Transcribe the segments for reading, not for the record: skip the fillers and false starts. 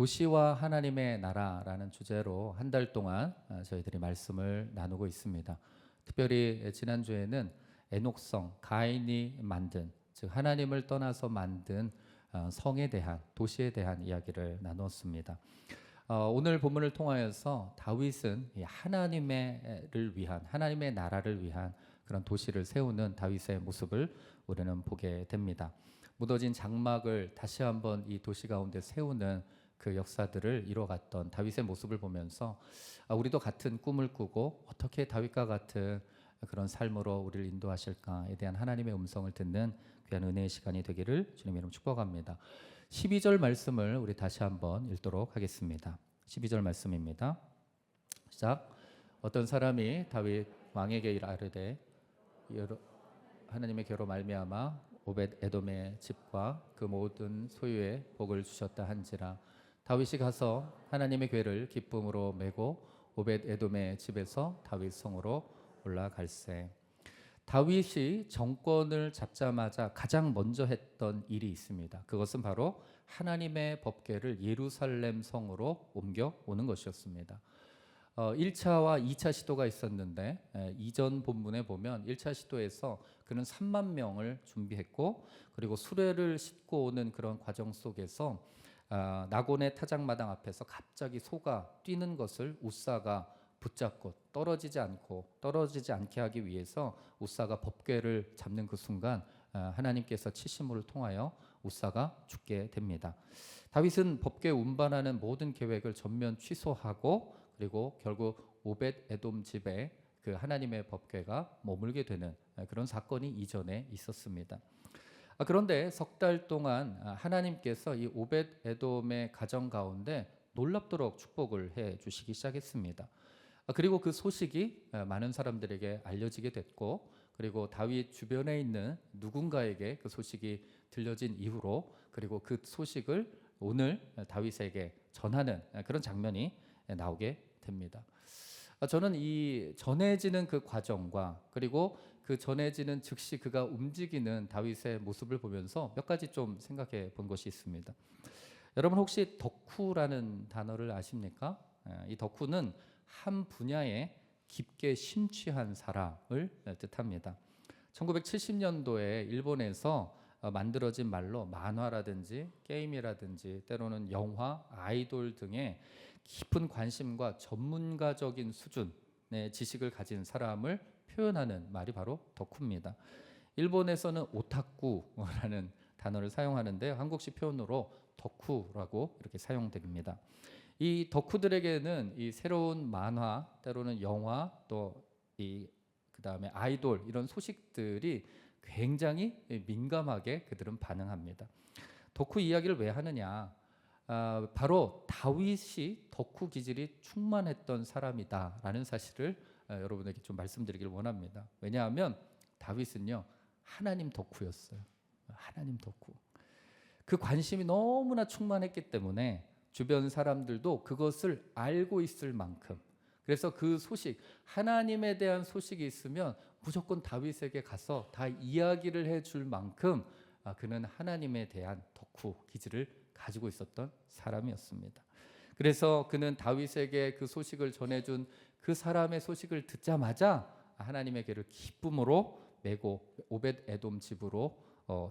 도시와 하나님의 나라라는 주제로 한 달 동안 저희들이 말씀을 나누고 있습니다. 특별히 지난주에는 에녹성, 가인이 만든, 즉 하나님을 떠나서 만든 성에 대한, 도시에 대한 이야기를 나누었습니다. 오늘 본문을 통하여서 다윗은 하나님을 위한, 하나님의 나라를 위한 그런 도시를 세우는 다윗의 모습을 우리는 보게 됩니다. 무너진 장막을 다시 한번 이 도시 가운데 세우는 그 역사들을 이뤄갔던 다윗의 모습을 보면서 우리도 같은 꿈을 꾸고 어떻게 다윗과 같은 그런 삶으로 우리를 인도하실까에 대한 하나님의 음성을 듣는 귀한 은혜의 시간이 되기를 주님의 이름으로 축복합니다. 12절 말씀을 우리 다시 한번 읽도록 하겠습니다. 12절 말씀입니다. 시작. 어떤 사람이 다윗 왕에게 이르되 하나님의 계로 말미암아 오벳 에돔의 집과 그 모든 소유에 복을 주셨다 한지라. 다윗이 가서 하나님의 궤를 기쁨으로 메고 오벳 에돔의 집에서 다윗 성으로 올라갈세. 다윗이 정권을 잡자마자 가장 먼저 했던 일이 있습니다. 그것은 바로 하나님의 법궤를 예루살렘 성으로 옮겨 오는 것이었습니다. 1차와 2차 시도가 있었는데 이전 본문에 보면 1차 시도에서 그는 3만 명을 준비했고, 그리고 수레를 싣고 오는 그런 과정 속에서 나곤의 타작마당 앞에서 갑자기 소가 뛰는 것을 우사가 붙잡고 떨어지지 않게 하기 위해서 우사가 법궤를 잡는 그 순간 하나님께서 치심을 통하여 우사가 죽게 됩니다. 다윗은 법궤 운반하는 모든 계획을 전면 취소하고, 그리고 결국 오벳 에돔 집에 그 하나님의 법궤가 머물게 되는 그런 사건이 이전에 있었습니다. 그런데 석 달 동안 하나님께서 이 오벳 에돔의 가정 가운데 놀랍도록 축복을 해 주시기 시작했습니다. 그리고 그 소식이 많은 사람들에게 알려지게 됐고, 그리고 다윗 주변에 있는 누군가에게 그 소식이 들려진 이후로, 그리고 그 소식을 오늘 다윗에게 전하는 그런 장면이 나오게 됩니다. 저는 이 전해지는 그 과정과, 그리고 그 전해지는 즉시 그가 움직이는 다윗의 모습을 보면서 몇 가지 좀 생각해 본 것이 있습니다. 여러분 혹시 덕후라는 단어를 아십니까? 이 덕후는 한 분야에 깊게 심취한 사람을 뜻합니다. 1970년도에 일본에서 만들어진 말로 만화라든지 게임이라든지 때로는 영화, 아이돌 등의 깊은 관심과 전문가적인 수준의 지식을 가진 사람을 표현하는 말이 바로 덕후입니다. 일본에서는 오타쿠라는 단어를 사용하는데 한국식 표현으로 덕후라고 이렇게 사용됩니다. 이 덕후들에게는 이 새로운 만화, 때로는 영화, 또 그다음에 아이돌 이런 소식들이 굉장히 민감하게 그들은 반응합니다. 덕후 이야기를 왜 하느냐? 바로 다윗이 덕후 기질이 충만했던 사람이다라는 사실을 여러분에게 좀 말씀드리길 원합니다. 왜냐하면 다윗은요 하나님 덕후였어요. 하나님 덕후. 그 관심이 너무나 충만했기 때문에 주변 사람들도 그것을 알고 있을 만큼, 그래서 그 소식, 하나님에 대한 소식이 있으면 무조건 다윗에게 가서 다 이야기를 해줄 만큼 그는 하나님에 대한 덕후 기질을 가지고 있었던 사람이었습니다. 그래서 그는 다윗에게 그 소식을 전해준 그 사람의 소식을 듣자마자 하나님의 궤를 기쁨으로 메고 오벳 에돔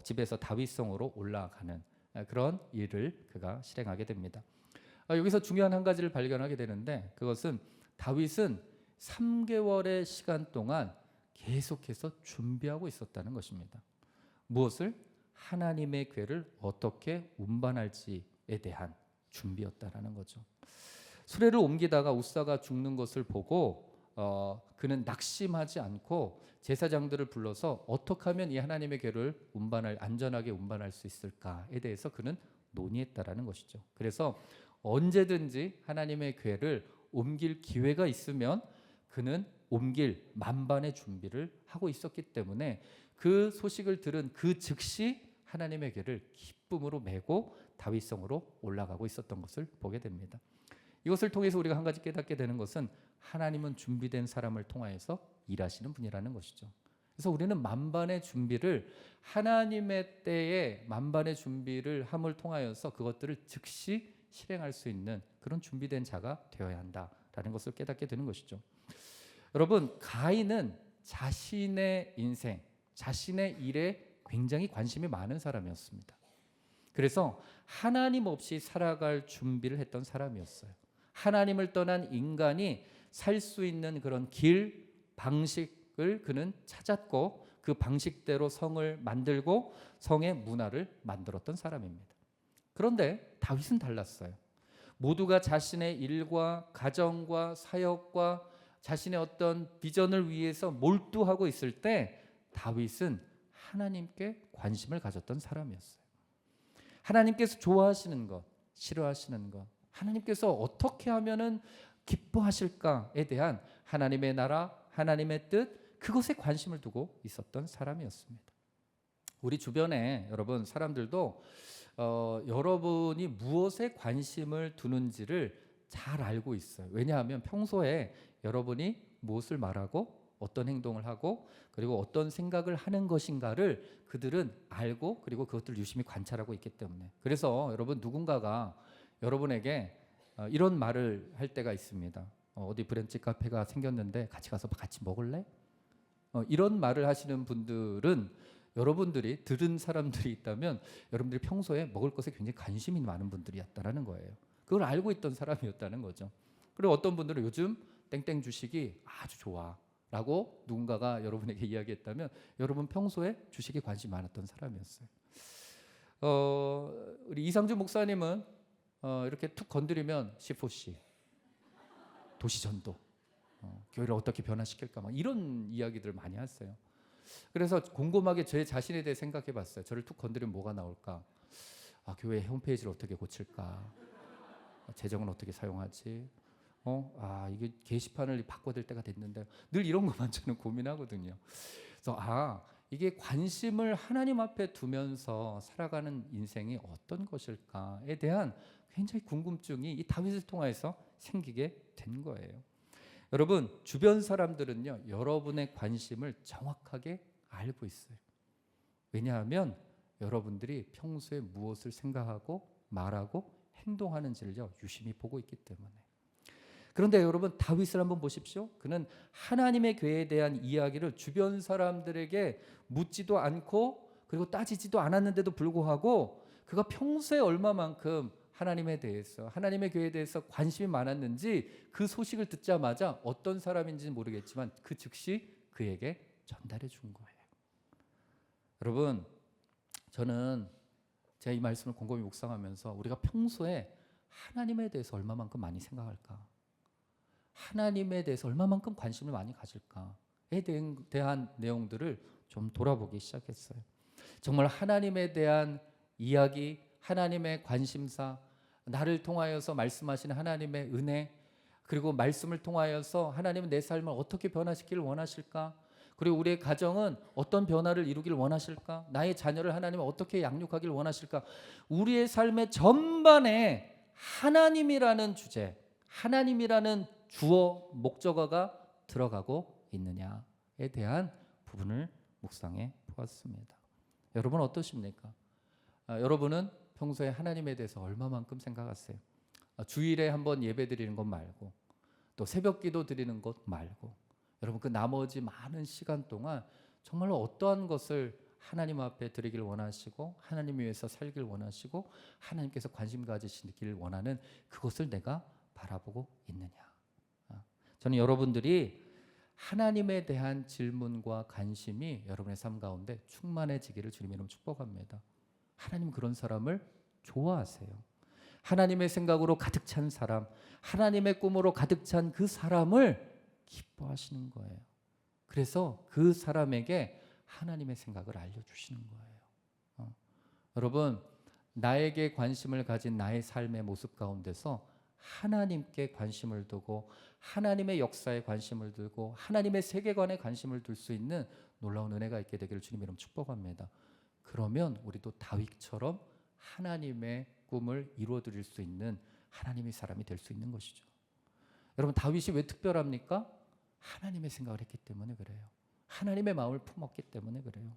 집에서 다윗성으로 올라가는 그런 일을 그가 실행하게 됩니다. 여기서 중요한 한 가지를 발견하게 되는데, 그것은 다윗은 3개월의 시간 동안 계속해서 준비하고 있었다는 것입니다. 무엇을? 하나님의 궤를 어떻게 운반할지에 대한 준비였다라는 거죠. 수레를 옮기다가 우사가 죽는 것을 보고 그는 낙심하지 않고 제사장들을 불러서 어떻게 하면 이 하나님의 궤를 안전하게 운반할 수 있을까에 대해서 그는 논의했다라는 것이죠. 그래서 언제든지 하나님의 궤를 옮길 기회가 있으면 그는 옮길 만반의 준비를 하고 있었기 때문에 그 소식을 들은 그 즉시 하나님의 궤를 기쁨으로 메고 다윗성으로 올라가고 있었던 것을 보게 됩니다. 이것을 통해서 우리가 한 가지 깨닫게 되는 것은 하나님은 준비된 사람을 통하여서 일하시는 분이라는 것이죠. 그래서 우리는 만반의 준비를, 하나님의 때에 만반의 준비를 함을 통하여서 그것들을 즉시 실행할 수 있는 그런 준비된 자가 되어야 한다라는 것을 깨닫게 되는 것이죠. 여러분, 가인은 자신의 인생, 자신의 일에 굉장히 관심이 많은 사람이었습니다. 그래서 하나님 없이 살아갈 준비를 했던 사람이었어요. 하나님을 떠난 인간이 살 수 있는 그런 길, 방식을 그는 찾았고 그 방식대로 성을 만들고 성의 문화를 만들었던 사람입니다. 그런데 다윗은 달랐어요. 모두가 자신의 일과 가정과 사역과 자신의 어떤 비전을 위해서 몰두하고 있을 때 다윗은 하나님께 관심을 가졌던 사람이었어요. 하나님께서 좋아하시는 것, 싫어하시는 것, 하나님께서 어떻게 하면은 기뻐하실까에 대한 하나님의 나라, 하나님의 뜻, 그것에 관심을 두고 있었던 사람이었습니다. 우리 주변에 여러분 사람들도 여러분이 무엇에 관심을 두는지를 잘 알고 있어요. 왜냐하면 평소에 여러분이 무엇을 말하고 어떤 행동을 하고 그리고 어떤 생각을 하는 것인가를 그들은 알고 그리고 그것들을 유심히 관찰하고 있기 때문에. 그래서 여러분 누군가가 여러분에게 이런 말을 할 때가 있습니다. 어디 브런치 카페가 생겼는데 같이 가서 같이 먹을래? 이런 말을 하시는 분들은 여러분들이 들은 사람들이 있다면 여러분들이 평소에 먹을 것에 굉장히 관심이 많은 분들이었다는 거예요. 그걸 알고 있던 사람이었다는 거죠. 그리고 어떤 분들은 요즘 땡땡 주식이 아주 좋아 라고 누군가가 여러분에게 이야기했다면 여러분 평소에 주식에 관심이 많았던 사람이었어요. 우리 이상준 목사님은 이렇게 툭 건드리면 C4C, 도시전도, 교회를 어떻게 변화시킬까 막 이런 이야기들을 많이 하세요. 그래서 곰곰하게 제 자신에 대해 생각해 봤어요. 저를 툭 건드리면 뭐가 나올까? 교회 홈페이지를 어떻게 고칠까? 재정은 어떻게 사용하지? 이게 게시판을 바꿔야 될 때가 됐는데 늘 이런 것만 저는 고민하거든요. 그래서 이게 관심을 하나님 앞에 두면서 살아가는 인생이 어떤 것일까에 대한 굉장히 궁금증이 이 다윗을 통해서 생기게 된 거예요. 여러분 주변 사람들은요 여러분의 관심을 정확하게 알고 있어요. 왜냐하면 여러분들이 평소에 무엇을 생각하고 말하고 행동하는지를요 유심히 보고 있기 때문에. 그런데 여러분 다윗을 한번 보십시오. 그는 하나님의 교회에 대한 이야기를 주변 사람들에게 묻지도 않고 그리고 따지지도 않았는데도 불구하고 그가 평소에 얼마만큼 하나님에 대해서 하나님의 교회에 대해서 관심이 많았는지 그 소식을 듣자마자 어떤 사람인지는 모르겠지만 그 즉시 그에게 전달해 준 거예요. 여러분 저는 제가 이 말씀을 곰곰이 묵상하면서 우리가 평소에 하나님에 대해서 얼마만큼 많이 생각할까? 하나님에 대해서 얼마만큼 관심을 많이 가질까에 대한 내용들을 좀 돌아보기 시작했어요. 정말 하나님에 대한 이야기, 하나님의 관심사, 나를 통하여서 말씀하시는 하나님의 은혜, 그리고 말씀을 통하여서 하나님은 내 삶을 어떻게 변화시키길 원하실까? 그리고 우리의 가정은 어떤 변화를 이루길 원하실까? 나의 자녀를 하나님은 어떻게 양육하길 원하실까? 우리의 삶의 전반에 하나님이라는 주제, 하나님이라는 주어, 목적어가 들어가고 있느냐에 대한 부분을 묵상해 보았습니다. 여러분 어떠십니까? 여러분은 평소에 하나님에 대해서 얼마만큼 생각하세요? 주일에 한번 예배 드리는 것 말고 또 새벽 기도 드리는 것 말고 여러분 그 나머지 많은 시간 동안 정말로 어떠한 것을 하나님 앞에 드리길 원하시고 하나님 위해서 살길 원하시고 하나님께서 관심 가지시길 원하는 그것을 내가 바라보고 있느냐. 저는 여러분들이 하나님에 대한 질문과 관심이 여러분의 삶 가운데 충만해지기를 주님의 이름으로 축복합니다. 하나님 그런 사람을 좋아하세요. 하나님의 생각으로 가득 찬 사람, 하나님의 꿈으로 가득 찬 그 사람을 기뻐하시는 거예요. 그래서 그 사람에게 하나님의 생각을 알려주시는 거예요. 여러분 나에게 관심을 가진 나의 삶의 모습 가운데서 하나님께 관심을 두고 하나님의 역사에 관심을 두고 하나님의 세계관에 관심을 둘 수 있는 놀라운 은혜가 있게 되기를 주님 이름 축복합니다. 그러면 우리도 다윗처럼 하나님의 꿈을 이루어드릴 수 있는 하나님의 사람이 될 수 있는 것이죠. 여러분 다윗이 왜 특별합니까? 하나님의 생각을 했기 때문에 그래요. 하나님의 마음을 품었기 때문에 그래요.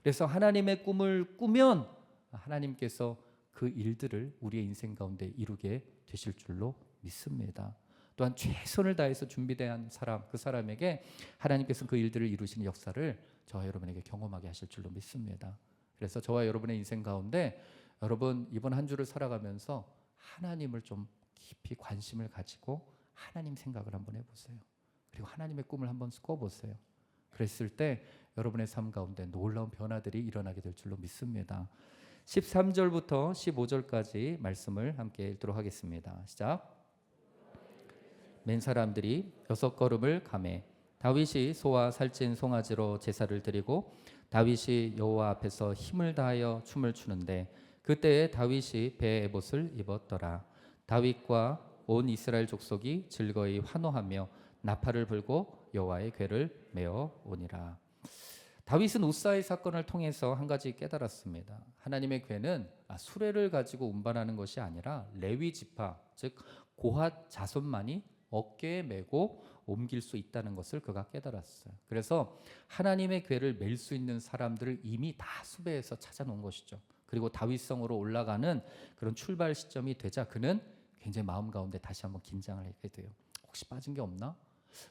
그래서 하나님의 꿈을 꾸면 하나님께서 그 일들을 우리의 인생 가운데 이루게 되실 줄로 믿습니다. 또한 최선을 다해서 준비된 사람, 그 사람에게 하나님께서 그 일들을 이루시는 역사를 저와 여러분에게 경험하게 하실 줄로 믿습니다. 그래서 저와 여러분의 인생 가운데 여러분 이번 한 주를 살아가면서 하나님을 좀 깊이 관심을 가지고 하나님 생각을 한번 해보세요. 그리고 하나님의 꿈을 한번 꿔보세요. 그랬을 때 여러분의 삶 가운데 놀라운 변화들이 일어나게 될 줄로 믿습니다. 13절부터 15절까지 말씀을 함께 읽도록 하겠습니다. 시작. 맨 사람들이 6걸음을 가매 다윗이 소와 살찐 송아지로 제사를 드리고 다윗이 여호와 앞에서 힘을 다하여 춤을 추는데 그때에 다윗이 배 에봇을 입었더라. 다윗과 온 이스라엘 족속이 즐거이 환호하며 나팔을 불고 여호와의 궤를 메어 오니라. 다윗은 우사의 사건을 통해서 한 가지 깨달았습니다. 하나님의 궤는 수레를 가지고 운반하는 것이 아니라 레위 지파, 즉 고핫 자손만이 어깨에 메고 옮길 수 있다는 것을 그가 깨달았어요. 그래서 하나님의 궤를 멜 수 있는 사람들을 이미 다 수배해서 찾아놓은 것이죠. 그리고 다윗성으로 올라가는 그런 출발 시점이 되자 그는 굉장히 마음 가운데 다시 한번 긴장을 하게 돼요. 혹시 빠진 게 없나?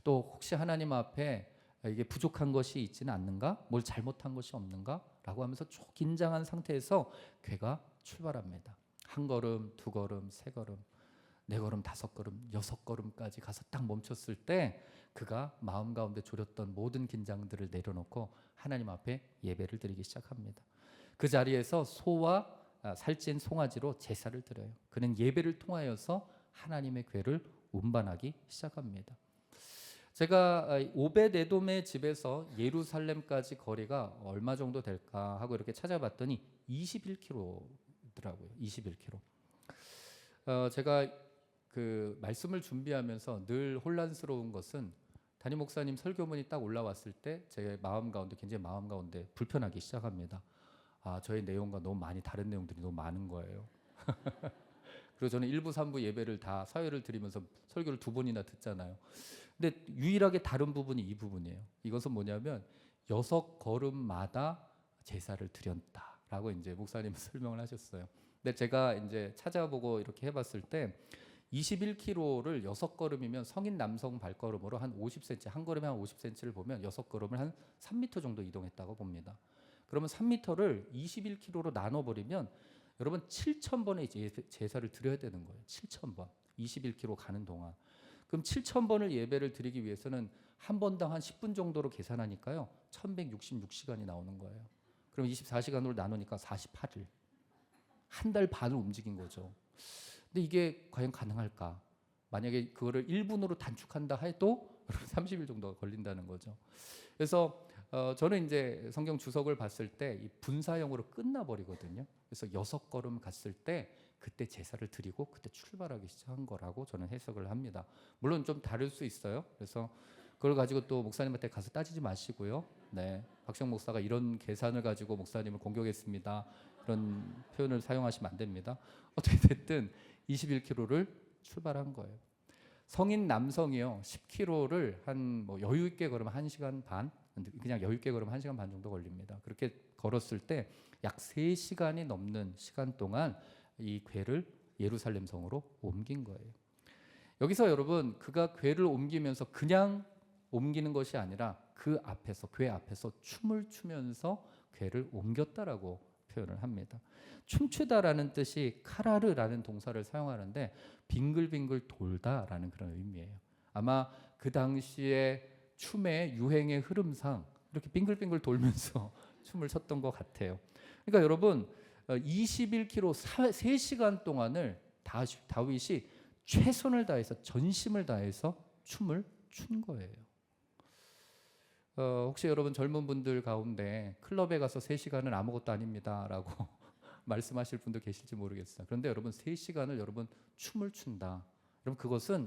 또 혹시 하나님 앞에 이게 부족한 것이 있지는 않는가? 뭘 잘못한 것이 없는가? 라고 하면서 쭉 긴장한 상태에서 궤가 출발합니다. 한 걸음, 두 걸음, 세 걸음, 네 걸음, 다섯 걸음, 여섯 걸음까지 가서 딱 멈췄을 때 그가 마음 가운데 졸였던 모든 긴장들을 내려놓고 하나님 앞에 예배를 드리기 시작합니다. 그 자리에서 소와 살찐 송아지로 제사를 드려요. 그는 예배를 통하여서 하나님의 궤를 운반하기 시작합니다. 제가 오벳에돔의 집에서 예루살렘까지 거리가 얼마 정도 될까 하고 이렇게 찾아봤더니 21km더라고요. 21km. 제가 그 말씀을 준비하면서 늘 혼란스러운 것은 담임 목사님 설교문이 딱 올라왔을 때 제 마음 가운데 굉장히 마음 가운데 불편하기 시작합니다. 저의 내용과 너무 많이 다른 내용들이 너무 많은 거예요. 그리고 저는 1부, 3부 예배를 다 사회를 드리면서 설교를 2번이나 듣잖아요. 근데 유일하게 다른 부분이 이 부분이에요. 이것은 뭐냐면 6걸음마다 제사를 드렸다라고 이제 목사님은 설명을 하셨어요. 근데 제가 이제 찾아보고 이렇게 해봤을 때 21km를 6걸음이면 성인 남성 발걸음으로 한 50cm, 한 걸음에 한 50cm를 보면 6걸음을 한 3m 정도 이동했다고 봅니다. 그러면 3m를 21km로 나눠버리면 여러분 7,000번의 제사를 드려야 되는 거예요. 7,000번. 21km 가는 동안. 그럼 7,000번을 예배를 드리기 위해서는 한 번당 한 10분 정도로 계산하니까요. 1166시간이 나오는 거예요. 그럼 24시간으로 나누니까 48일. 한 달 반을 움직인 거죠. 근데 이게 과연 가능할까? 만약에 그거를 1분으로 단축한다 해도 30일 정도가 걸린다는 거죠. 그래서 저는 이제 성경 주석을 봤을 때 이 분사형으로 끝나버리거든요. 그래서 6걸음 갔을 때 그때 제사를 드리고 그때 출발하기 시작한 거라고 저는 해석을 합니다. 물론 좀 다를 수 있어요. 그래서 그걸 가지고 또 목사님한테 가서 따지지 마시고요. 네, 박시영 목사가 이런 계산을 가지고 목사님을 공격했습니다. 그런 표현을 사용하시면 안 됩니다. 어떻게 됐든 21km를 출발한 거예요. 성인 남성이요 10km를 한 뭐 여유 있게 걸으면 1시간 반, 그냥 여유 있게 걸으면 1시간 반 정도 걸립니다. 그렇게 걸었을 때 약 3시간이 넘는 시간 동안 이 궤를 예루살렘 성으로 옮긴 거예요. 여기서 여러분 그가 궤를 옮기면서 그냥 옮기는 것이 아니라 그 앞에서 궤 앞에서 춤을 추면서 궤를 옮겼다라고 표현을 합니다. 춤추다라는 뜻이 카라르라는 동사를 사용하는데 빙글빙글 돌다라는 그런 의미예요. 아마 그 당시에 춤의 유행의 흐름상 이렇게 빙글빙글 돌면서 춤을 췄던 것 같아요. 그러니까 여러분 21km 3시간 동안을 다윗이 최선을 다해서 전심을 다해서 춤을 춘 거예요. 혹시 여러분 젊은 분들 가운데 클럽에 가서 3시간은 아무것도 아닙니다 라고 말씀하실 분도 계실지 모르겠어요. 그런데 여러분 3시간을 여러분 춤을 춘다.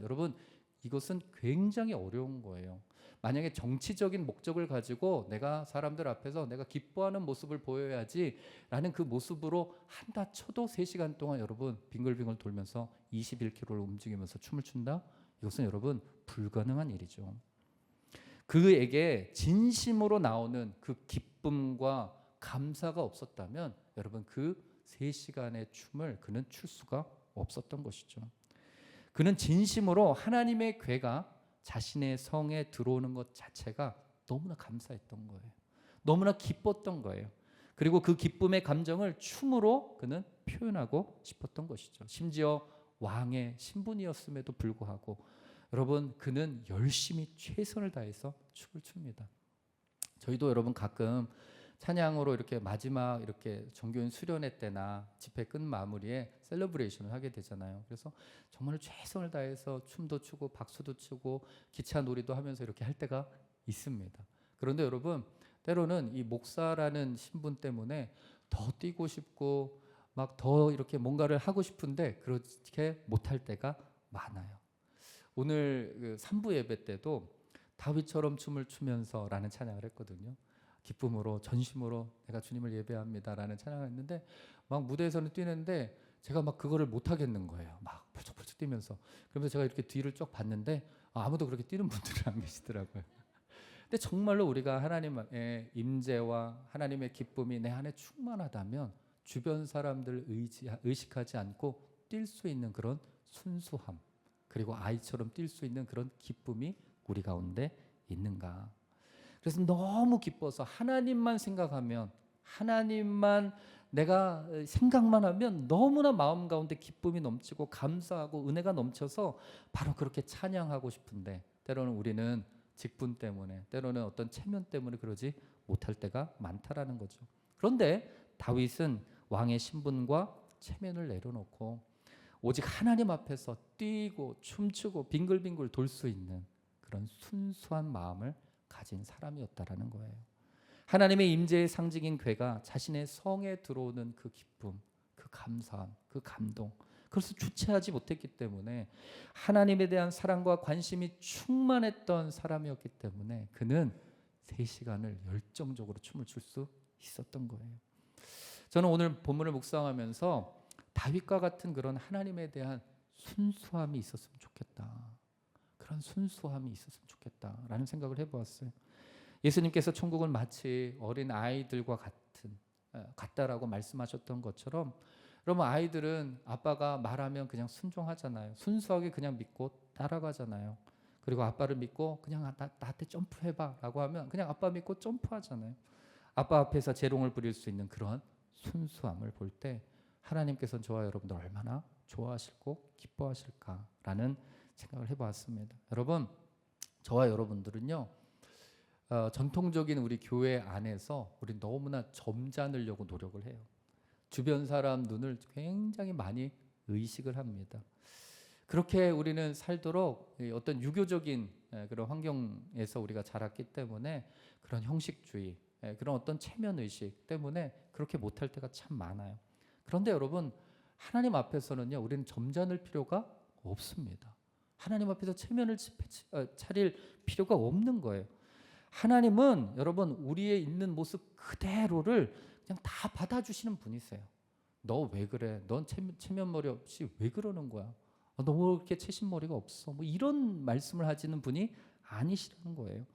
여러분 이것은 굉장히 어려운 거예요. 만약에 정치적인 목적을 가지고 내가 사람들 앞에서 내가 기뻐하는 모습을 보여야지 라는 그 모습으로 한다 쳐도 3시간 동안 여러분 빙글빙글 돌면서 21km를 움직이면서 춤을 춘다? 이것은 여러분 불가능한 일이죠. 그에게 진심으로 나오는 그 기쁨과 감사가 없었다면 여러분 그 3시간의 춤을 그는 출 수가 없었던 것이죠. 그는 진심으로 하나님의 괴가 자신의 성에 들어오는 것 자체가 너무나 감사했던 거예요. 너무나 기뻤던 거예요. 그리고 그 기쁨의 감정을 춤으로 그는 표현하고 싶었던 것이죠. 심지어 왕의 신분이었음에도 불구하고 여러분, 그는 열심히 최선을 다해서 춤을 춥니다. 저희도 여러분 가끔 찬양으로 이렇게 마지막 이렇게 종교인 수련회 때나 집회 끝 마무리에 셀러브레이션을 하게 되잖아요. 그래서 정말 최선을 다해서 춤도 추고 박수도 치고 기차 놀이도 하면서 이렇게 할 때가 있습니다. 그런데 여러분, 때로는 이 목사라는 신분 때문에 더 뛰고 싶고 막 더 이렇게 뭔가를 하고 싶은데 그렇게 못할 때가 많아요. 오늘 그 3부 예배 때도 다윗처럼 춤을 추면서라는 찬양을 했거든요. 기쁨으로 전심으로 내가 주님을 예배합니다라는 찬양을 했는데 막 무대에서는 뛰는데 제가 막 그거를 못 하겠는 거예요. 막 펄쩍펄쩍 뛰면서. 그러면서 제가 이렇게 뒤를 쭉 봤는데 아무도 그렇게 뛰는 분들은 안 계시더라고요. 근데 정말로 우리가 하나님의 임재와 하나님의 기쁨이 내 안에 충만하다면 주변 사람들 의식하지 않고 뛸 수 있는 그런 순수함, 그리고 아이처럼 뛸 수 있는 그런 기쁨이 우리 가운데 있는가. 그래서 너무 기뻐서 하나님만 생각하면, 하나님만 내가 생각만 하면 너무나 마음 가운데 기쁨이 넘치고 감사하고 은혜가 넘쳐서 바로 그렇게 찬양하고 싶은데, 때로는 우리는 직분 때문에, 때로는 어떤 체면 때문에 그러지 못할 때가 많다라는 거죠. 그런데 다윗은 왕의 신분과 체면을 내려놓고 오직 하나님 앞에서 뛰고 춤추고 빙글빙글 돌 수 있는 그런 순수한 마음을 가진 사람이었다라는 거예요. 하나님의 임재의 상징인 괴가 자신의 성에 들어오는 그 기쁨, 그 감사함, 그 감동, 그것을 주체하지 못했기 때문에 하나님에 대한 사랑과 관심이 충만했던 사람이었기 때문에 그는 3시간을 열정적으로 춤을 출 수 있었던 거예요. 저는 오늘 본문을 묵상하면서 다윗과 같은 그런 하나님에 대한 순수함이 있었으면 좋겠다. 그런 순수함이 있었으면 좋겠다라는 생각을 해보았어요. 예수님께서 천국은 마치 어린 아이들과 같다라고 말씀하셨던 것처럼, 여러분 아이들은 아빠가 말하면 그냥 순종하잖아요. 순수하게 그냥 믿고 따라가잖아요. 그리고 아빠를 믿고 그냥 나한테 점프해봐라고 하면 그냥 아빠 믿고 점프하잖아요. 아빠 앞에서 재롱을 부릴 수 있는 그런 순수함을 볼 때 하나님께서는 저와 여러분들 얼마나 좋아하실고 기뻐하실까라는 생각을 해보았습니다. 여러분, 저와 여러분들은요, 전통적인 우리 교회 안에서 우리 너무나 점잖으려고 노력을 해요. 주변 사람 눈을 굉장히 많이 의식을 합니다. 그렇게 우리는 살도록 어떤 유교적인 그런 환경에서 우리가 자랐기 때문에 그런 형식주의, 그런 어떤 체면의식 때문에 그렇게 못할 때가 참 많아요. 그런데 여러분, 하나님 앞에서는요, 우리는 점잖을 필요가 없습니다. 하나님 앞에서 체면을 차릴 필요가 없는 거예요. 하나님은 여러분 우리의 있는 모습 그대로를 그냥 다 받아주시는 분이세요. 너 왜 그래? 넌 체면머리 없이 왜 그러는 거야? 너 왜 이렇게 채신머리가 없어? 뭐 이런 말씀을 하시는 분이 아니시라는 거예요.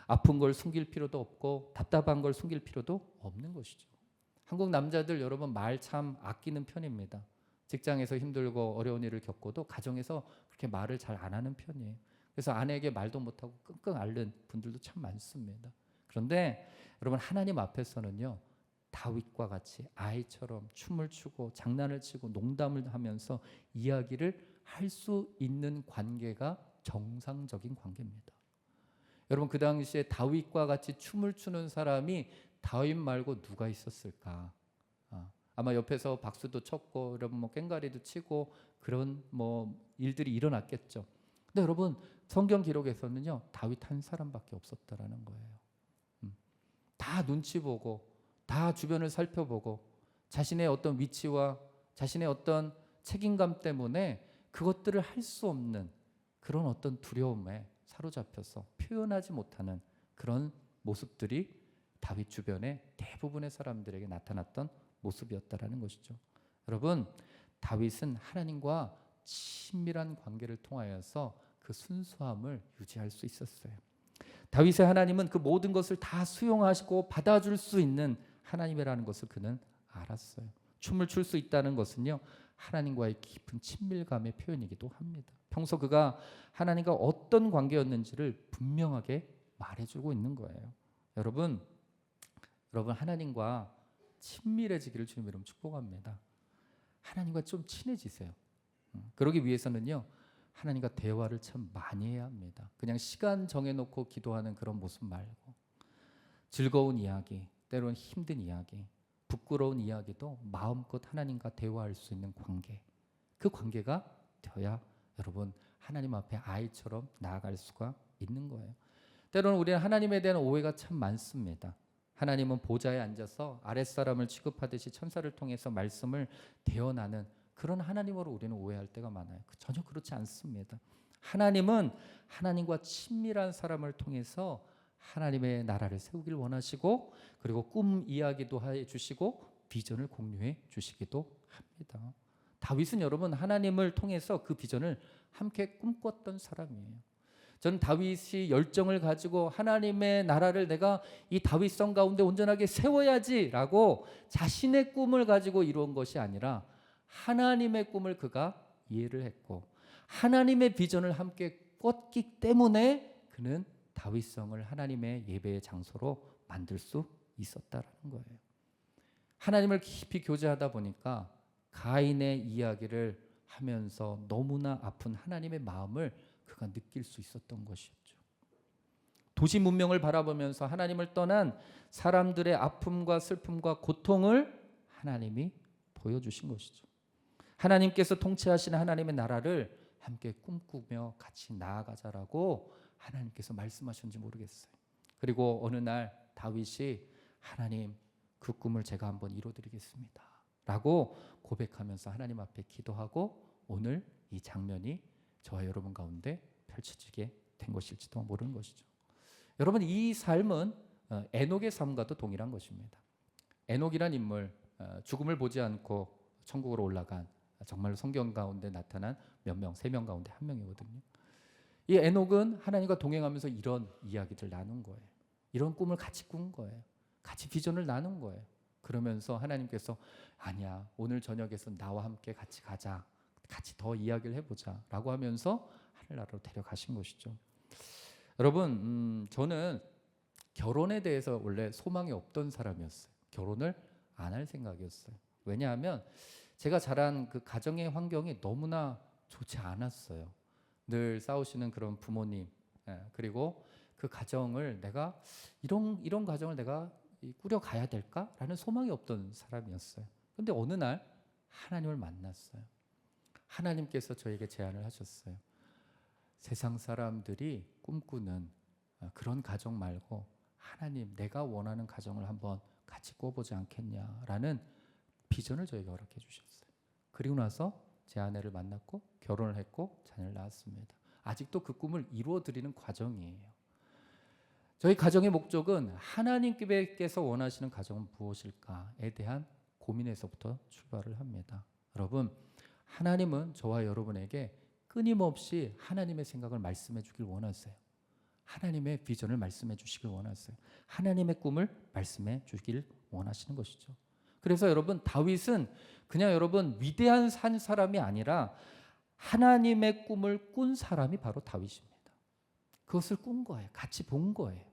아픈 걸 숨길 필요도 없고 답답한 걸 숨길 필요도 없는 것이죠. 한국 남자들 여러분 말 참 아끼는 편입니다. 직장에서 힘들고 어려운 일을 겪고도 가정에서 그렇게 말을 잘 안 하는 편이에요. 그래서 아내에게 말도 못하고 끙끙 앓는 분들도 참 많습니다. 그런데 여러분 하나님 앞에서는요, 다윗과 같이 아이처럼 춤을 추고 장난을 치고 농담을 하면서 이야기를 할 수 있는 관계가 정상적인 관계입니다. 여러분 그 당시에 다윗과 같이 춤을 추는 사람이 다윗 말고 누가 있었을까? 아마 옆에서 박수도 쳤고 여러분 뭐 꽹과리도 치고 그런 뭐 일들이 일어났겠죠. 근데 여러분 성경 기록에서는요, 다윗 한 사람밖에 없었다라는 거예요. 다 눈치 보고 다 주변을 살펴보고 자신의 어떤 위치와 자신의 어떤 책임감 때문에 그것들을 할 수 없는 그런 어떤 두려움에 사로잡혀서 표현하지 못하는 그런 모습들이 다윗 주변의 대부분의 사람들에게 나타났던 모습이었다라는 것이죠. 여러분, 다윗은 하나님과 친밀한 관계를 통하여서 그 순수함을 유지할 수 있었어요. 다윗의 하나님은 그 모든 것을 다 수용하시고 받아줄 수 있는 하나님이라는 것을 그는 알았어요. 춤을 출 수 있다는 것은요, 하나님과의 깊은 친밀감의 표현이기도 합니다. 평소 그가 하나님과 어떤 관계였는지를 분명하게 말해주고 있는 거예요. 여러분 하나님과 친밀해지기를 주님 이름 축복합니다. 하나님과 좀 친해지세요. 그러기 위해서는요, 하나님과 대화를 참 많이 해야 합니다. 그냥 시간 정해놓고 기도하는 그런 모습 말고 즐거운 이야기, 때로는 힘든 이야기, 부끄러운 이야기도 마음껏 하나님과 대화할 수 있는 관계, 그 관계가 되어야 여러분 하나님 앞에 아이처럼 나아갈 수가 있는 거예요. 때로는 우리는 하나님에 대한 오해가 참 많습니다. 하나님은 보좌에 앉아서 아랫사람을 취급하듯이 천사를 통해서 말씀을 대언하는 그런 하나님으로 우리는 오해할 때가 많아요. 전혀 그렇지 않습니다. 하나님은 하나님과 친밀한 사람을 통해서 하나님의 나라를 세우길 원하시고, 그리고 꿈 이야기도 해주시고 비전을 공유해 주시기도 합니다. 다윗은 여러분 하나님을 통해서 그 비전을 함께 꿈꿨던 사람이에요. 저는 다윗이 열정을 가지고 하나님의 나라를 내가 이 다윗성 가운데 온전하게 세워야지라고 자신의 꿈을 가지고 이루은 것이 아니라 하나님의 꿈을 그가 이해를 했고 하나님의 비전을 함께 꿨기 때문에 그는 다윗성을 하나님의 예배의 장소로 만들 수 있었다라는 거예요. 하나님을 깊이 교제하다 보니까 가인의 이야기를 하면서 너무나 아픈 하나님의 마음을 그가 느낄 수 있었던 것이었죠. 도시 문명을 바라보면서 하나님을 떠난 사람들의 아픔과 슬픔과 고통을 하나님이 보여주신 것이죠. 하나님께서 통치하시는 하나님의 나라를 함께 꿈꾸며 같이 나아가자라고 하나님께서 말씀하셨는지 모르겠어요. 그리고 어느 날 다윗이 하나님 그 꿈을 제가 한번 이루어드리겠습니다 라고 고백하면서 하나님 앞에 기도하고 오늘 이 장면이 저와 여러분 가운데 펼쳐지게 된 것일지도 모르는 것이죠. 여러분 이 삶은 에녹의 삶과도 동일한 것입니다. 에녹이란 인물, 죽음을 보지 않고 천국으로 올라간 정말로 성경 가운데 나타난 몇 명, 3명 가운데 한 명이거든요. 이 에녹은 하나님과 동행하면서 이런 이야기를 나눈 거예요. 이런 꿈을 같이 꾼 거예요. 같이 비전을 나눈 거예요. 그러면서 하나님께서 아니야, 오늘 저녁에서 나와 함께 같이 가자, 같이 더 이야기를 해보자 라고 하면서 하늘나라로 데려가신 것이죠. 여러분 저는 결혼에 대해서 원래 소망이 없던 사람이었어요. 결혼을 안 할 생각이었어요. 왜냐하면 제가 자란 그 가정의 환경이 너무나 좋지 않았어요. 늘 싸우시는 그런 부모님, 그리고 그 가정을 내가 이런 가정을 내가 꾸려가야 될까라는 소망이 없던 사람이었어요. 그런데 어느 날 하나님을 만났어요. 하나님께서 저에게 제안을 하셨어요. 세상 사람들이 꿈꾸는 그런 가정 말고 하나님 내가 원하는 가정을 한번 같이 꿔보지 않겠냐라는 비전을 저에게 허락해 주셨어요. 그리고 나서 제 아내를 만났고 결혼을 했고 자녀를 낳았습니다. 아직도 그 꿈을 이루어드리는 과정이에요. 저희 가정의 목적은 하나님께서 원하시는 가정은 무엇일까에 대한 고민에서부터 출발을 합니다. 여러분 하나님은 저와 여러분에게 끊임없이 하나님의 생각을 말씀해 주길 원하세요. 하나님의 비전을 말씀해 주시길 원하세요. 하나님의 꿈을 말씀해 주길 원하시는 것이죠. 그래서 여러분 다윗은 그냥 여러분 위대한 한 사람이 아니라 하나님의 꿈을 꾼 사람이 바로 다윗입니다. 그것을 꾼 거예요. 같이 본 거예요.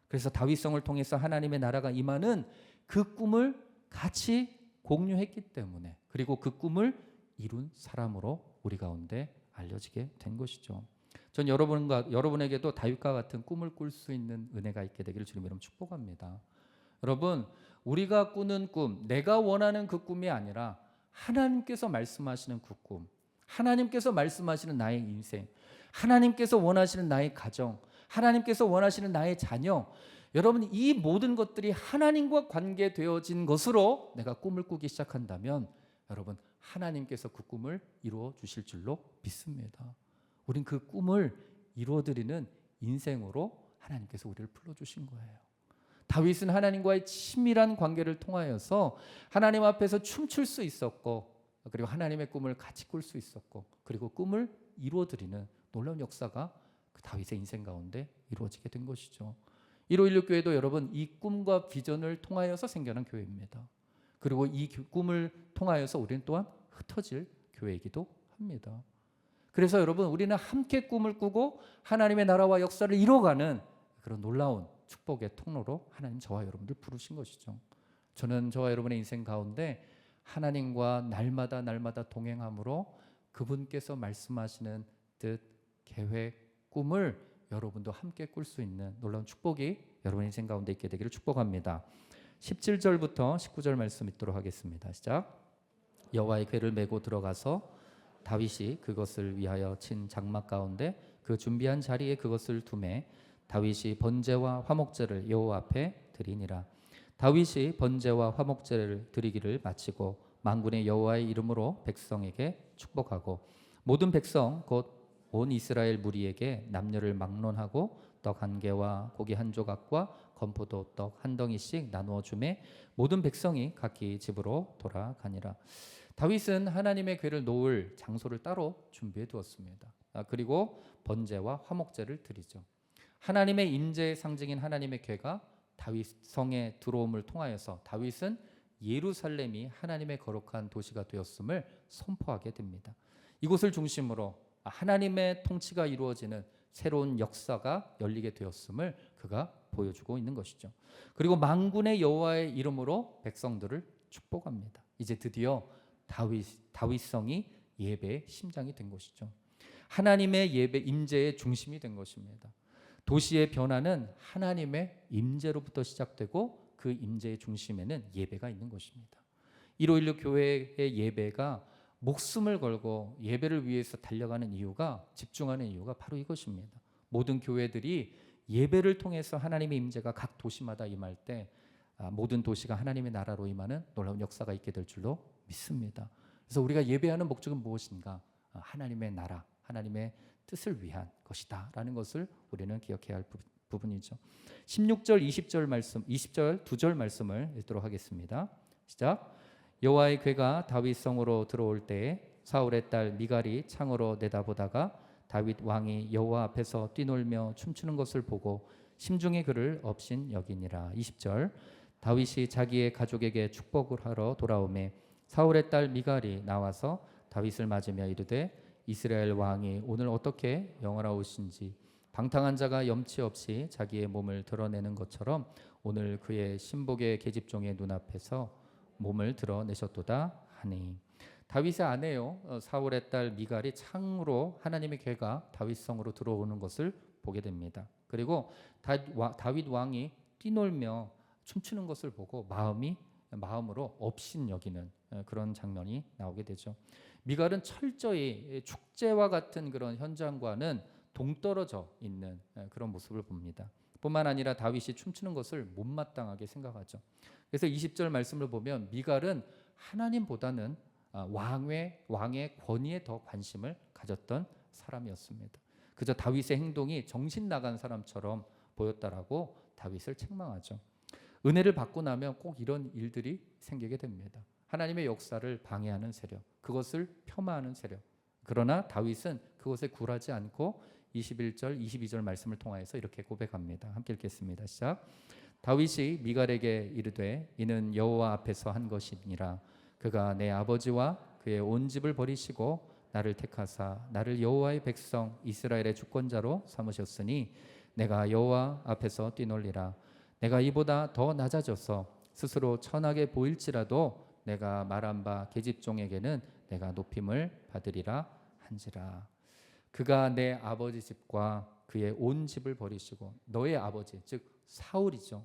그래서 다윗성을 통해서 하나님의 나라가 임하는 그 꿈을 같이 공유했기 때문에, 그리고 그 꿈을 이룬 사람으로 우리 가운데 알려지게 된 것이죠. 전 여러분에게도 다윗과 같은 꿈을 꿀 수 있는 은혜가 있게 되기를 주님 이름 축복합니다. 여러분 우리가 꾸는 꿈, 내가 원하는 그 꿈이 아니라 하나님께서 말씀하시는 그 꿈, 하나님께서 말씀하시는 나의 인생, 하나님께서 원하시는 나의 가정, 하나님께서 원하시는 나의 자녀, 여러분 이 모든 것들이 하나님과 관계되어진 것으로 내가 꿈을 꾸기 시작한다면 여러분 하나님께서 그 꿈을 이루어 주실 줄로 믿습니다. 우린 그 꿈을 이루어드리는 인생으로 하나님께서 우리를 불러주신 거예요. 다윗은 하나님과의 친밀한 관계를 통하여서 하나님 앞에서 춤출 수 있었고, 그리고 하나님의 꿈을 같이 꿀 수 있었고, 그리고 꿈을 이루어드리는 놀라운 역사가 그 다윗의 인생 가운데 이루어지게 된 것이죠. 1516 교회도 여러분 이 꿈과 비전을 통하여서 생겨난 교회입니다. 그리고 이 꿈을 통하여서 우리는 또한 흩어질 교회이기도 합니다. 그래서 여러분, 우리는 함께 꿈을 꾸고 하나님의 나라와 역사를 이뤄가는 그런 놀라운 축복의 통로로 하나님 저와 여러분들 부르신 것이죠. 저는 저와 여러분의 인생 가운데 하나님과 날마다 동행함으로 그분께서 말씀하시는 뜻, 계획, 꿈을 여러분도 함께 꿀 수 있는 놀라운 축복이 여러분의 인생 가운데 있게 되기를 축복합니다. 17절부터 19절 말씀 읽도록 하겠습니다. 시작. 여호와의 궤를 메고 들어가서 다윗이 그것을 위하여 친 장막 가운데 그 준비한 자리에 그것을 두매 다윗이 번제와 화목제를 여호와 앞에 드리니라. 다윗이 번제와 화목제를 드리기를 마치고 만군의 여호와의 이름으로 백성에게 축복하고 모든 백성 곧 온 이스라엘 무리에게 남녀를 막론하고 떡 한 개와 고기 한 조각과 건포도 떡 한 덩이씩 나누어 주매 모든 백성이 각기 집으로 돌아가니라. 다윗은 하나님의 궤를 놓을 장소를 따로 준비해 두었습니다. 그리고 번제와 화목제를 드리죠. 하나님의 임재의 상징인 하나님의 궤가 다윗 성에 들어옴을 통하여서 다윗은 예루살렘이 하나님의 거룩한 도시가 되었음을 선포하게 됩니다. 이곳을 중심으로 하나님의 통치가 이루어지는 새로운 역사가 열리게 되었음을 그가 보여주고 있는 것이죠. 그리고 만군의 여호와의 이름으로 백성들을 축복합니다. 이제 드디어 다윗성이 예배의 심장이 된 것이죠. 하나님의 예배 임재의 중심이 된 것입니다. 도시의 변화는 하나님의 임재로부터 시작되고 그 임재의 중심에는 예배가 있는 것입니다. 1516 교회의 예배가 목숨을 걸고 예배를 위해서 달려가는 이유가, 집중하는 이유가 바로 이것입니다. 모든 교회들이 예배를 통해서 하나님의 임재가 각 도시마다 임할 때 모든 도시가 하나님의 나라로 임하는 놀라운 역사가 있게 될 줄로 믿습니다. 그래서 우리가 예배하는 목적은 무엇인가? 하나님의 나라, 하나님의 뜻을 위한 것이다 라는 것을 우리는 기억해야 할 부분이죠. 16절 20절 말씀, 20절 2절 말씀을 읽도록 하겠습니다. 시작. 여호와의 궤가 다윗 성으로 들어올 때에 사울의 딸 미갈이 창으로 내다보다가 다윗 왕이 여호와 앞에서 뛰놀며 춤추는 것을 보고 심중에 그를 업신 여기니라. 20절. 다윗이 자기의 가족에게 축복을 하러 돌아오매 사울의 딸 미갈이 나와서 다윗을 맞으며 이르되 이스라엘 왕이 오늘 어떻게 영원하오신지 방탕한 자가 염치 없이 자기의 몸을 드러내는 것처럼 오늘 그의 신복의 계집종의 눈앞에서 몸을 드러내셨도다 하니. 다윗의 아내요 사울의 딸 미갈이 창으로 하나님의 궤가 다윗성으로 들어오는 것을 보게 됩니다. 그리고 다윗 왕이 뛰놀며 춤추는 것을 보고 마음으로 업신 여기는 그런 장면이 나오게 되죠. 미갈은 철저히 축제와 같은 그런 현장과는 동떨어져 있는 그런 모습을 봅니다. 뿐만 아니라 다윗이 춤추는 것을 못마땅하게 생각하죠. 그래서 20절 말씀을 보면 미갈은 하나님보다는 왕의 권위에 더 관심을 가졌던 사람이었습니다. 그저 다윗의 행동이 정신 나간 사람처럼 보였다라고 다윗을 책망하죠. 은혜를 받고 나면 꼭 이런 일들이 생기게 됩니다. 하나님의 역사를 방해하는 세력, 그것을 폄하하는 세력. 그러나 다윗은 그것에 굴하지 않고 21절, 22절 말씀을 통하여서 이렇게 고백합니다. 함께 읽겠습니다. 시작. 다윗이 미갈에게 이르되 이는 여호와 앞에서 한 것이니라. 그가 내 아버지와 그의 온 집을 버리시고 나를 택하사 나를 여호와의 백성 이스라엘의 주권자로 삼으셨으니 내가 여호와 앞에서 뛰놀리라. 내가 이보다 더 낮아져서 스스로 천하게 보일지라도 내가 말한 바 계집종에게는 내가 높임을 받으리라 한지라. 그가 내 아버지 집과 그의 온 집을 버리시고, 너의 아버지 즉 사울이죠.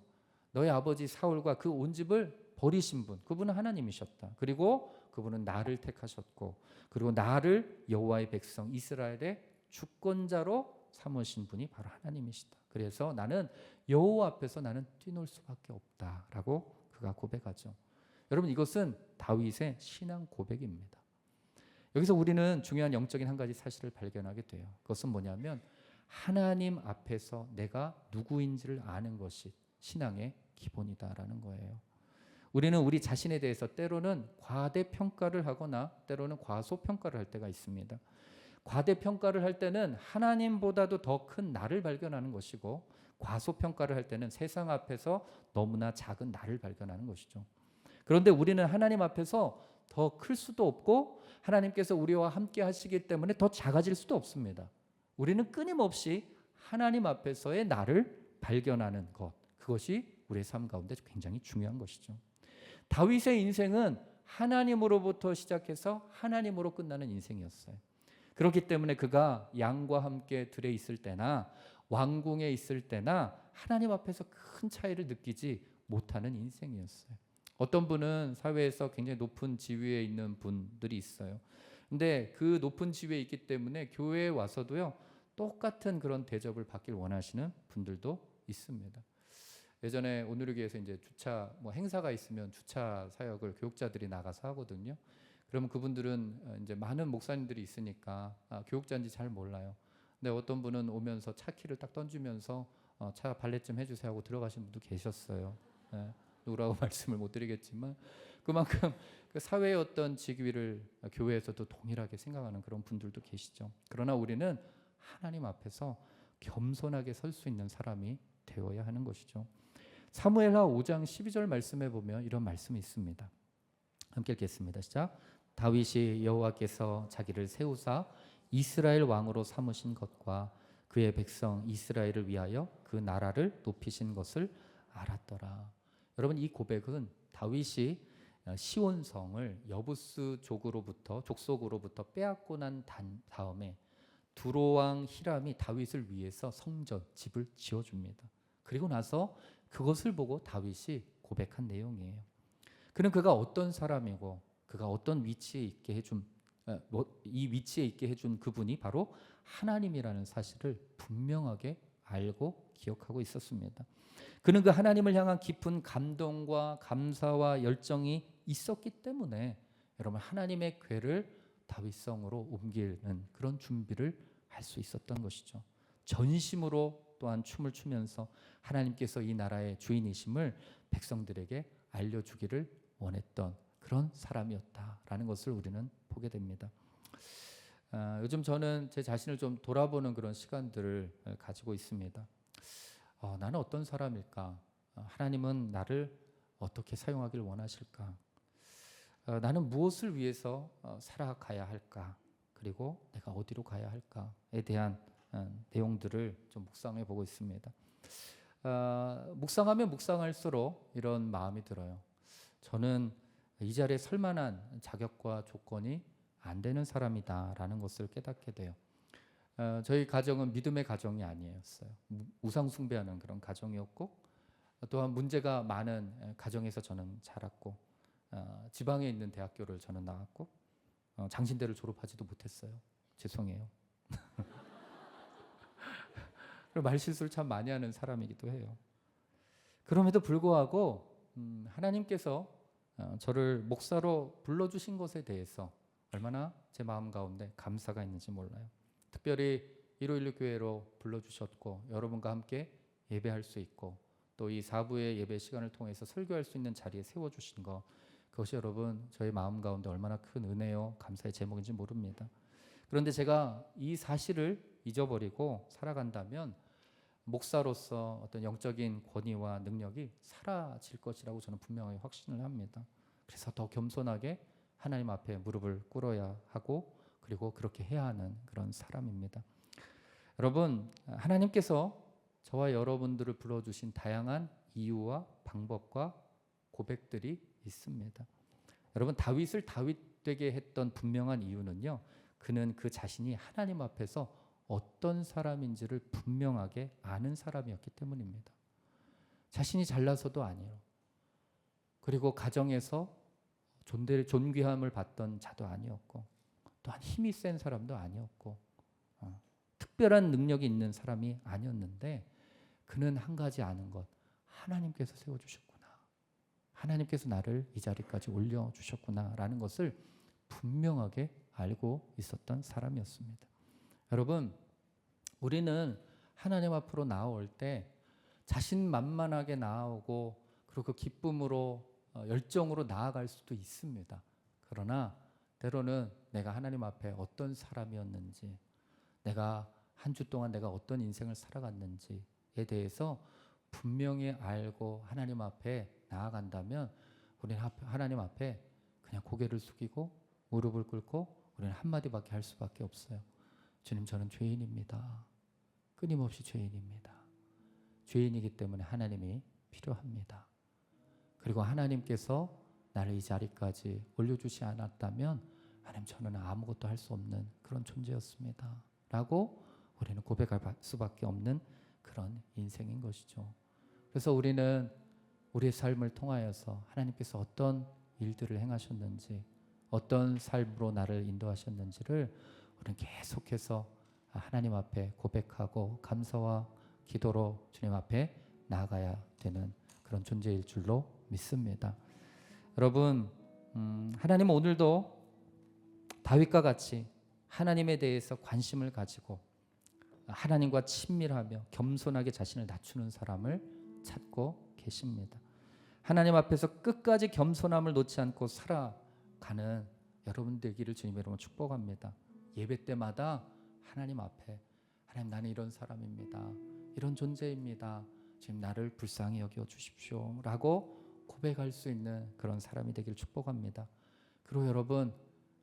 너의 아버지 사울과 그 온 집을 버리신 분, 그분은 하나님이셨다. 그리고 그분은 나를 택하셨고, 그리고 나를 여호와의 백성 이스라엘의 주권자로 삼으신 분이 바로 하나님이시다. 그래서 나는 여호와 앞에서 나는 뛰놀 수밖에 없다라고 그가 고백하죠. 여러분, 이것은 다윗의 신앙 고백입니다. 여기서 우리는 중요한 영적인 한 가지 사실을 발견하게 돼요. 그것은 뭐냐면 하나님 앞에서 내가 누구인지를 아는 것이 신앙의 기본이다라는 거예요. 우리는 우리 자신에 대해서 때로는 과대평가를 하거나 때로는 과소평가를 할 때가 있습니다. 과대평가를 할 때는 하나님보다도 더 큰 나를 발견하는 것이고, 과소평가를 할 때는 세상 앞에서 너무나 작은 나를 발견하는 것이죠. 그런데 우리는 하나님 앞에서 더 클 수도 없고 하나님께서 우리와 함께 하시기 때문에 더 작아질 수도 없습니다. 우리는 끊임없이 하나님 앞에서의 나를 발견하는 것, 그것이 우리의 삶 가운데 굉장히 중요한 것이죠. 다윗의 인생은 하나님으로부터 시작해서 하나님으로 끝나는 인생이었어요. 그렇기 때문에 그가 양과 함께 들에 있을 때나 왕궁에 있을 때나 하나님 앞에서 큰 차이를 느끼지 못하는 인생이었어요. 어떤 분은 사회에서 굉장히 높은 지위에 있는 분들이 있어요. 근데 그 높은 지위에 있기 때문에 교회에 와서도요, 똑같은 그런 대접을 받길 원하시는 분들도 있습니다. 예전에 오누리교회에서 이제 주차 행사가 있으면 주차 사역을 교육자들이 나가서 하거든요. 그러면 그분들은 이제 많은 목사님들이 있으니까 교육자인지 잘 몰라요. 근데 어떤 분은 오면서 차 키를 딱 던지면서 차 발렛 좀 해주세요 하고 들어가신 분도 계셨어요. 네, 누구라고 말씀을 못 드리겠지만 그만큼 그 사회의 어떤 직위를 교회에서도 동일하게 생각하는 그런 분들도 계시죠. 그러나 우리는 하나님 앞에서 겸손하게 설 수 있는 사람이 되어야 하는 것이죠. 사무엘하 5장 12절 말씀에 보면 이런 말씀이 있습니다. 함께 읽겠습니다. 시작. 다윗이 여호와께서 자기를 세우사 이스라엘 왕으로 삼으신 것과 그의 백성 이스라엘을 위하여 그 나라를 높이신 것을 알았더라. 여러분, 이 고백은 다윗이 시온성을 여부스 족속으로부터 빼앗고 난 다음에 두로왕 히람이 다윗을 위해서 성전, 집을 지어줍니다. 그리고 나서 그것을 보고 다윗이 고백한 내용이에요. 그가 어떤 사람이고 그가 어떤 위치에 있게 해준 이 위치에 있게 해준 그분이 바로 하나님이라는 사실을 분명하게 알고 기억하고 있었습니다. 그는 그 하나님을 향한 깊은 감동과 감사와 열정이 있었기 때문에 여러분, 하나님의 궤를 다윗성으로 옮기는 그런 준비를 할 수 있었던 것이죠. 전심으로 또한 춤을 추면서 하나님께서 이 나라의 주인이심을 백성들에게 알려주기를 원했던 그런 사람이었다라는 것을 우리는 보게 됩니다. 요즘 저는 제 자신을 좀 돌아보는 그런 시간들을 가지고 있습니다. 나는 어떤 사람일까? 하나님은 나를 어떻게 사용하길 원하실까? 나는 무엇을 위해서 살아가야 할까? 그리고 내가 어디로 가야 할까에 대한 내용들을 좀 묵상해 보고 있습니다. 묵상하면 묵상할수록 이런 마음이 들어요. 저는 이 자리에 설 만한 자격과 조건이 안 되는 사람이다라는 것을 깨닫게 돼요. 저희 가정은 믿음의 가정이 아니었어요. 우상 숭배하는 그런 가정이었고, 또한 문제가 많은 가정에서 저는 자랐고, 지방에 있는 대학교를 저는 나왔고, 장신대를 졸업하지도 못했어요. 죄송해요. 말실수를 참 많이 하는 사람이기도 해요. 그럼에도 불구하고 하나님께서 저를 목사로 불러주신 것에 대해서 얼마나 제 마음 가운데 감사가 있는지 몰라요. 특별히 151 교회로 불러주셨고 여러분과 함께 예배할 수 있고 또 이 4부의 예배 시간을 통해서 설교할 수 있는 자리에 세워주신 것, 그것이 여러분 저의 마음 가운데 얼마나 큰 은혜요 감사의 제목인지 모릅니다. 그런데 제가 이 사실을 잊어버리고 살아간다면 목사로서 어떤 영적인 권위와 능력이 사라질 것이라고 저는 분명히 확신을 합니다. 그래서 더 겸손하게 하나님 앞에 무릎을 꿇어야 하고 그리고 그렇게 해야 하는 그런 사람입니다. 여러분, 하나님께서 저와 여러분들을 불러주신 다양한 이유와 방법과 고백들이 있습니다. 여러분, 다윗을 다윗 되게 했던 분명한 이유는요, 그는 그 자신이 하나님 앞에서 어떤 사람인지를 분명하게 아는 사람이었기 때문입니다. 자신이 잘나서도 아니에요. 그리고 가정에서 존귀함을 받던 자도 아니었고 또한 힘이 센 사람도 아니었고 특별한 능력이 있는 사람이 아니었는데 그는 한 가지 아는 것, 하나님께서 세워주셨구나, 하나님께서 나를 이 자리까지 올려주셨구나 라는 것을 분명하게 알고 있었던 사람이었습니다. 여러분, 우리는 하나님 앞으로 나아올 때 자신만만하게 나아오고 그리고 그 기쁨으로 열정으로 나아갈 수도 있습니다. 그러나 때로는 내가 하나님 앞에 어떤 사람이었는지, 내가 한 주 동안 내가 어떤 인생을 살아갔는지에 대해서 분명히 알고 하나님 앞에 나아간다면 우리는 하나님 앞에 그냥 고개를 숙이고 무릎을 꿇고 우리는 한마디밖에 할 수밖에 없어요. 주님, 저는 죄인입니다. 끊임없이 죄인입니다. 죄인이기 때문에 하나님이 필요합니다. 그리고 하나님께서 나를 이 자리까지 올려주지 않았다면 하나님, 저는 아무것도 할 수 없는 그런 존재였습니다 라고 우리는 고백할 수밖에 없는 그런 인생인 것이죠. 그래서 우리는 우리의 삶을 통하여서 하나님께서 어떤 일들을 행하셨는지, 어떤 삶으로 나를 인도하셨는지를 우리는 계속해서 하나님 앞에 고백하고 감사와 기도로 주님 앞에 나아가야 되는 그런 존재일 줄로 믿습니다. 여러분, 하나님은 오늘도 다윗과 같이 하나님에 대해서 관심을 가지고 하나님과 친밀하며 겸손하게 자신을 낮추는 사람을 찾고 계십니다. 하나님 앞에서 끝까지 겸손함을 놓지 않고 살아가는 여러분 되기를 주님의 이름으로 축복합니다. 예배 때마다 하나님 앞에, 하나님, 나는 이런 사람입니다, 이런 존재입니다, 지금 나를 불쌍히 여겨 주십시오 라고 고백할 수 있는 그런 사람이 되길 축복합니다. 그리고 여러분,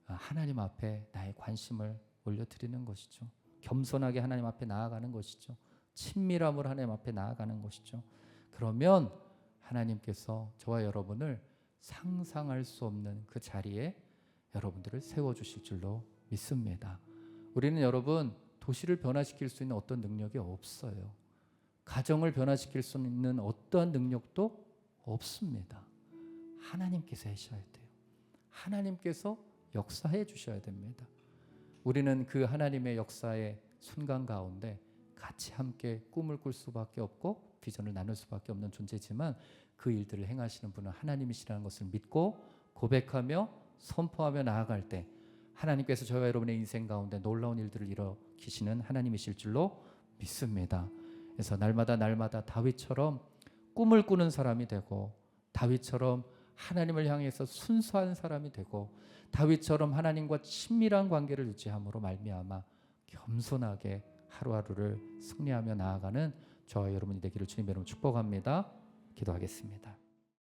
하나님 앞에 나의 관심을 올려드리는 것이죠. 겸손하게 하나님 앞에 나아가는 것이죠. 친밀함으로 하나님 앞에 나아가는 것이죠. 그러면 하나님께서 저와 여러분을 상상할 수 없는 그 자리에 여러분들을 세워주실 줄로 믿습니다. 우리는 여러분, 도시를 변화시킬 수 있는 어떤 능력이 없어요. 가정을 변화시킬 수 있는 어떠한 능력도 없습니다. 하나님께서 하셔야 돼요. 하나님께서 역사해 주셔야 됩니다. 우리는 그 하나님의 역사의 순간 가운데 같이 함께 꿈을 꿀 수밖에 없고 비전을 나눌 수밖에 없는 존재지만 그 일들을 행하시는 분은 하나님이시라는 것을 믿고 고백하며 선포하며 나아갈 때 하나님께서 저와 여러분의 인생 가운데 놀라운 일들을 일으키시는 하나님이실 줄로 믿습니다. 그래서 날마다 다윗처럼 꿈을 꾸는 사람이 되고, 다윗처럼 하나님을 향해서 순수한 사람이 되고, 다윗처럼 하나님과 친밀한 관계를 유지함으로 말미암아 겸손하게 하루하루를 승리하며 나아가는 저와 여러분이 되기를 주님의 이름으로 축복합니다. 기도하겠습니다.